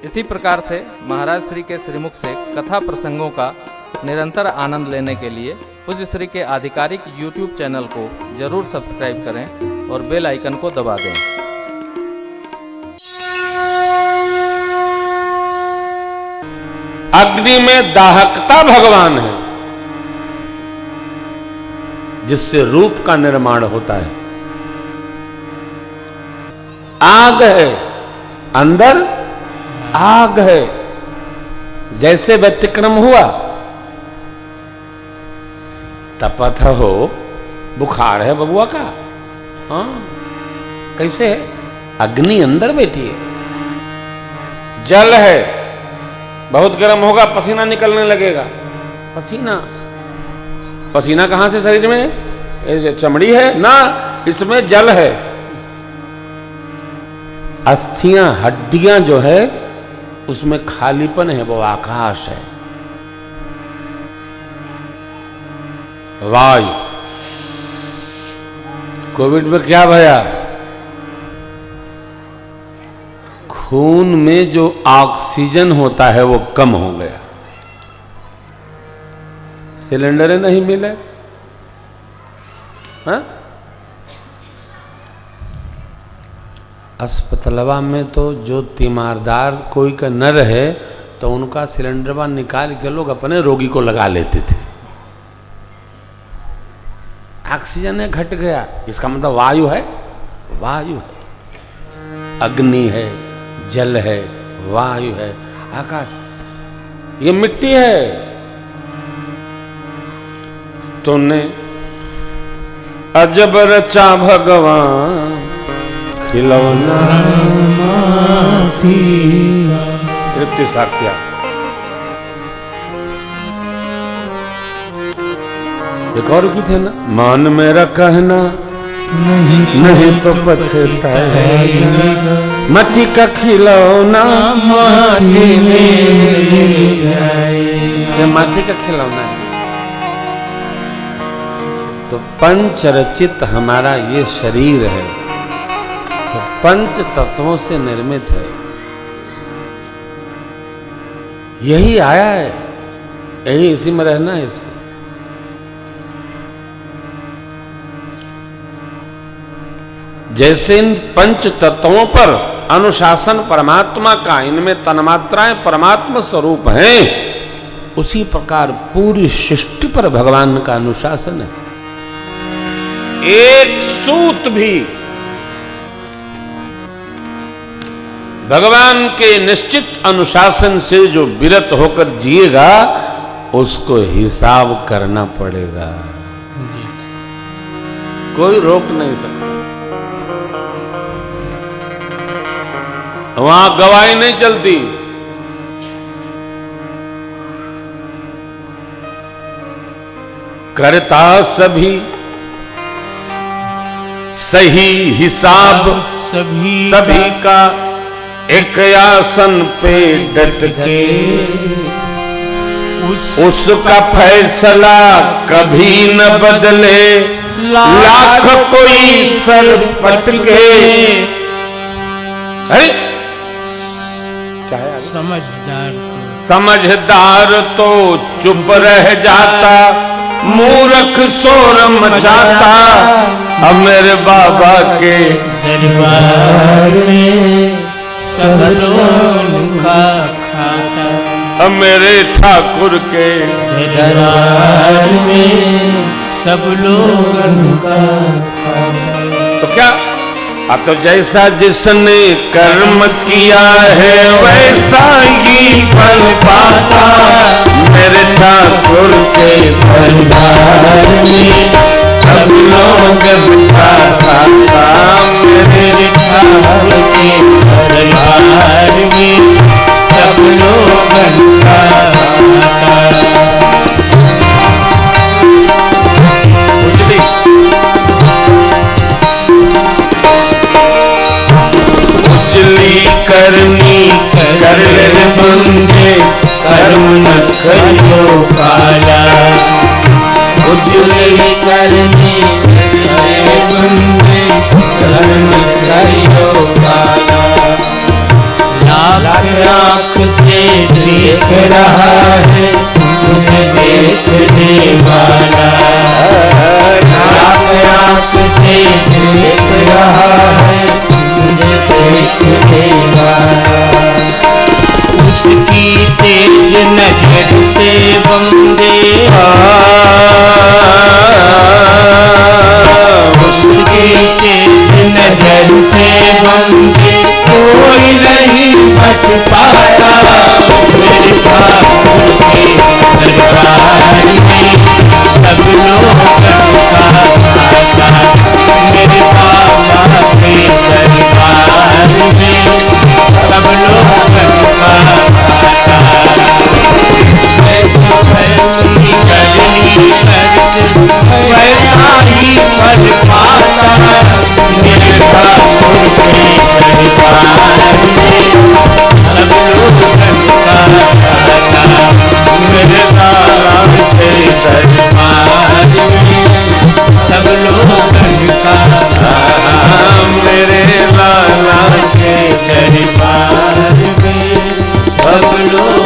इसी प्रकार से महाराज श्री के श्रीमुख से कथा प्रसंगों का निरंतर आनंद लेने के लिए पूज्य श्री के आधिकारिक YouTube चैनल को जरूर सब्सक्राइब करें और बेल आइकन को दबा दें। अग्नि में दाहकता भगवान है, जिससे रूप का निर्माण होता है। आग है, अंदर आग है। जैसे व्यतिक्रम हुआ, तपथ हो, बुखार है बबुआ का। हाँ, कैसे है? अग्नि अंदर बैठी है। जल है, बहुत गर्म होगा, पसीना निकलने लगेगा। पसीना पसीना कहां से शरीर में? चमड़ी है ना, इसमें जल है। अस्थियां, हड्डियां जो है उसमें खालीपन है, वो आकाश है। वायु, कोविड में क्या भया? खून में जो ऑक्सीजन होता है वो कम हो गया, सिलेंडर नहीं मिले। हाँ? अस्पतालवा में तो जो तीमारदार कोई का न रहे तो उनका सिलेंडरवा निकाल के लोग अपने रोगी को लगा लेते थे। ऑक्सीजन घट गया, इसका मतलब वायु है। वायु है, अग्नि है, जल है, वायु है, आकाश, ये मिट्टी है। तूने अजब रचा भगवान, खिलौना तृप्ति साख्या। एक और की थे ना, मान मेरा कहना नहीं तो पछताएगा, मट्टी का खिलौना माटी में मिल जाएगा। ये माटी का खिलौना है। तो पंच रचित हमारा ये शरीर है, तो पंच तत्वों से निर्मित है। यही आया है, यही इसी में रहना है इसको। जैसे इन पंच तत्वों पर अनुशासन परमात्मा का, इनमें तन्मात्राएं परमात्मा स्वरूप हैं, उसी प्रकार पूरी सृष्टि पर भगवान का अनुशासन है। एक सूत भी भगवान के निश्चित अनुशासन से जो विरत होकर जिएगा, उसको हिसाब करना पड़ेगा। कोई रोक नहीं सकता, वहां गवाही नहीं चलती। करता सभी सही हिसाब, सभी का एक आसन पे डट के, उसका फैसला कभी न बदले, लाख कोई सर पटके। है क्या है? समझदार तो चुप रह जाता, मूर्ख शोर मचाता। अब मेरे बाबा के दरबार में सब लोग का खाता, अब मेरे ठाकुर के दरबार में सब लोग का खाता। तो क्या? अब तो जैसा जिसने कर्म किया है वैसा ही फल पाता। मेरे ठाकुर के दरबार में सब लोग बिठा खाता, मेरे ठाकुर के दरबार में सब लोग बिठा खाता। करनी कर ले बंदे, कर्म न करियो काला। उजली करनी कर ले बंदे, कर्म करियो काला। लाख से देख रहा है मुझे देखने वाला, आँख से देख रहा है मुझे देखने वाला। उसकी तेज नजर से बंदे, उसकी तेज नजर से बंदे कोई नहीं बच पाया। मेरे ठाकुर के दरबार में सब लोग का भाषा, मेरे बाबा के दरबार में सब लोग का भाषा। करनी करनी करते वैसा ही फल पाता। मेरे ठाकुर के दरबार में सब लोग का भाषा, मेरे लाला के दरबार में सब लोग का भाषा, मेरे लाला के दरबार में सब लोग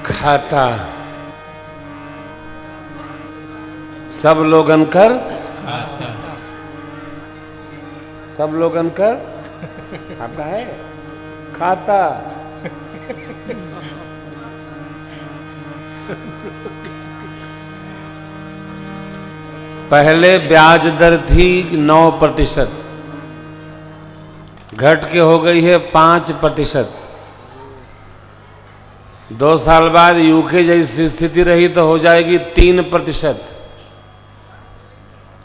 खाता सब लोगन कर खाता, सब लोगन कर आपका है खाता। पहले ब्याज दर थी 9%, घट के हो गई है 5%। 2 साल बाद यूके जैसी स्थिति रही तो हो जाएगी 3%।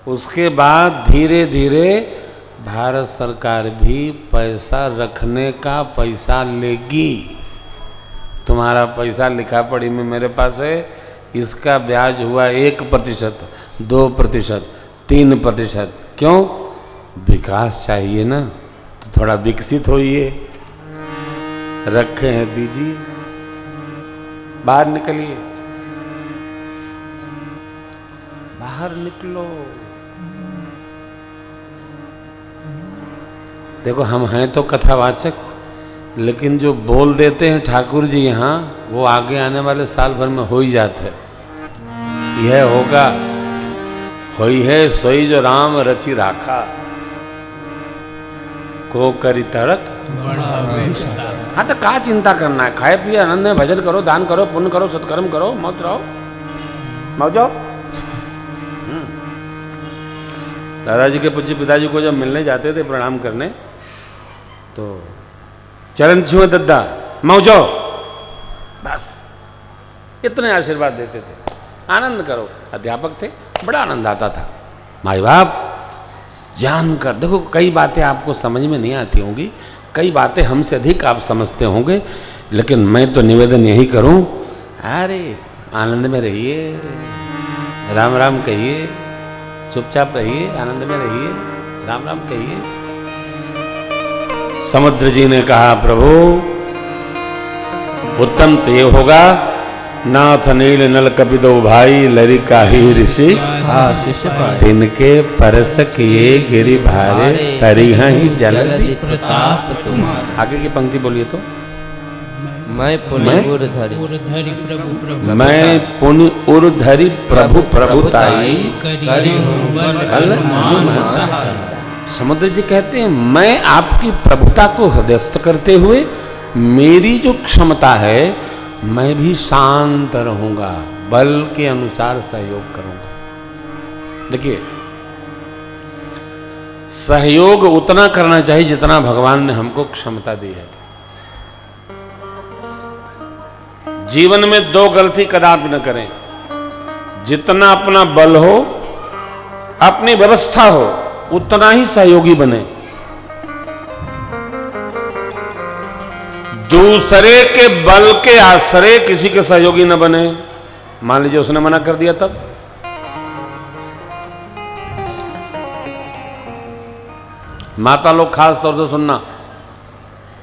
उसके बाद धीरे धीरे भारत सरकार भी पैसा रखने का पैसा लेगी। तुम्हारा पैसा लिखा पढ़ी में मेरे पास है, इसका ब्याज हुआ 1%, 2%, 3%। क्यों? विकास चाहिए ना, तो थोड़ा विकसित होइए। रखे हैं दीजिए, बाहर निकलिए, बाहर निकलो। देखो हम हैं तो कथावाचक, लेकिन जो बोल देते हैं ठाकुर जी यहाँ, वो आगे आने वाले साल भर में हो ही जाते हैं। यह होगा होई है सोई जो राम रचि राखा, को करी तड़क। हाँ तो क्या चिंता करना है, खाए पिए आनंद में भजन करो, दान करो, पुण्य करो, सत्कर्म करो, मौज रहो, मौजो। दादाजी के पूज्य पिताजी को जब मिलने जाते थे प्रणाम करने, तो चरण छुए दद्दा मौजो, बस इतने आशीर्वाद देते थे। आनंद करो। अध्यापक थे, बड़ा आनंद आता था। माई बाप जानकर, देखो कई बातें आपको समझ में नहीं आती होंगी, कई बातें हमसे अधिक आप समझते होंगे, लेकिन मैं तो निवेदन यही करूं, अरे आनंद में रहिए, राम राम कहिए, चुपचाप रहिए, आनंद में रहिए, राम राम कहिए। समुद्र जी ने कहा प्रभु उत्तम तो ये होगा, नाथ नील नल कपिदो भाई लरिका ही ऋषि, तिनके परस किए गिरि भारे, तरिह ही जल प्रताप तुम्हारा। आगे की पंक्ति बोलिए तो। मैं पुनि उर्धरि प्रभु प्रभुताई। समुद्र जी कहते हैं मैं आपकी प्रभुता को हृदयस्थ करते हुए मेरी जो क्षमता है मैं भी शांत रहूंगा, बल के अनुसार सहयोग करूंगा। देखिए सहयोग उतना करना चाहिए जितना भगवान ने हमको क्षमता दी है। जीवन में 2 गलती कदापि न करें। जितना अपना बल हो, अपनी व्यवस्था हो, उतना ही सहयोगी बने। दूसरे के बल के आश्रय किसी के सहयोगी न बने। मान लीजिए उसने मना कर दिया, तब माता लोग खास तौर से सुनना।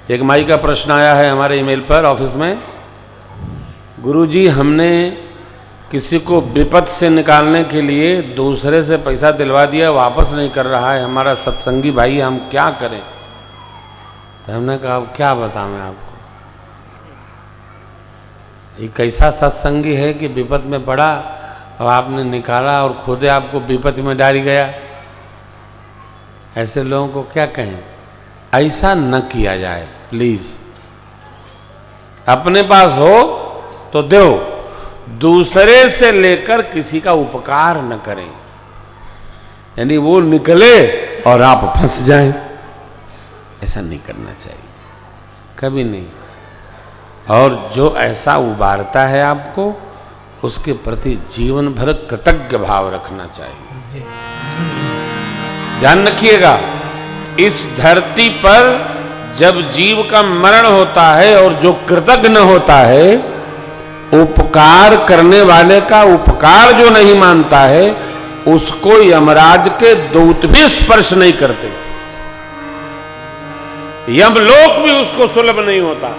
एक माई का प्रश्न आया है हमारे ईमेल पर ऑफिस में, गुरुजी हमने किसी को विपद से निकालने के लिए दूसरे से पैसा दिलवा दिया, वापस नहीं कर रहा है हमारा सत्संगी भाई, हम क्या करें? तो हमने कहा अब क्या बताऊं आपको, एक ऐसा सत्संगी है कि विपद में पड़ा और आपने निकाला और खुदे आपको विपद में डाल गया। ऐसे लोगों को क्या कहें? ऐसा न किया जाए प्लीज। अपने पास हो तो दो, दूसरे से लेकर किसी का उपकार न करें, यानी वो निकले और आप फंस जाएं, ऐसा नहीं करना चाहिए कभी नहीं। और जो ऐसा उबारता है आपको, उसके प्रति जीवन भर कृतज्ञ भाव रखना चाहिए। ध्यान रखिएगा, इस धरती पर जब जीव का मरण होता है और जो कृतज्ञ होता है, उपकार करने वाले का उपकार जो नहीं मानता है, उसको यमराज के दूत भी स्पर्श नहीं करते, यमलोक भी उसको सुलभ नहीं होता,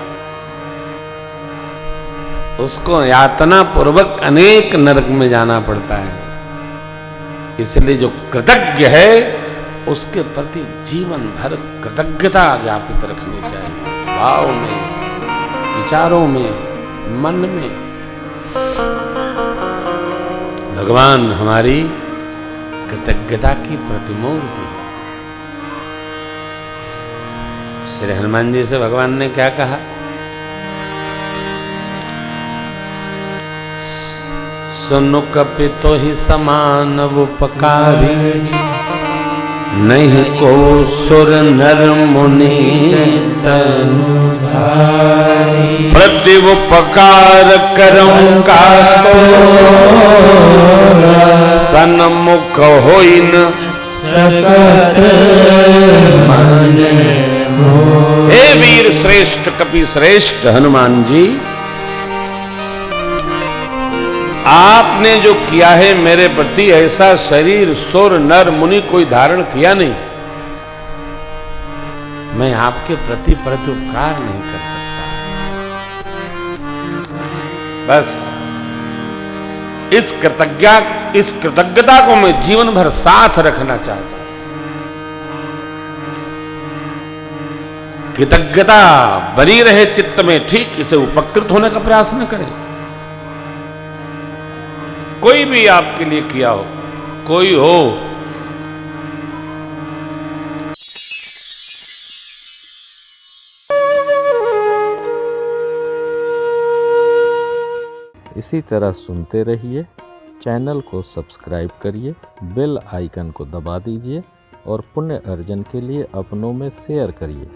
उसको यातना पूर्वक अनेक नरक में जाना पड़ता है। इसलिए जो कृतज्ञ है उसके प्रति जीवन भर कृतज्ञता ज्ञापित रखनी चाहिए, भाव में, विचारों में, मन में। भगवान हमारी कृतज्ञता की प्रतिमूर्ति है। श्री हनुमान जी से भगवान ने क्या कहा? सुनु कपितो ही समान उपकारी, नहीं को सुर नर मुनि तनुधारी। प्रति उपकार करऊं का तो सन्मुख होई न सकत मन मोह। हे वीर श्रेष्ठ कपि श्रेष्ठ हनुमान जी, आपने जो किया है मेरे प्रति, ऐसा शरीर सुर नर मुनि कोई धारण किया नहीं। मैं आपके प्रति प्रत्युपकार नहीं कर सकता। बस इस कृतज्ञता को मैं जीवन भर साथ रखना चाहता हूं। कृतज्ञता बनी रहे चित्त में, ठीक इसे उपकृत होने का प्रयास न करें। कोई भी आपके लिए किया हो, कोई हो, इसी तरह सुनते रहिए। चैनल को सब्सक्राइब करिए, बेल आइकन को दबा दीजिए और पुण्य अर्जन के लिए अपनों में शेयर करिए।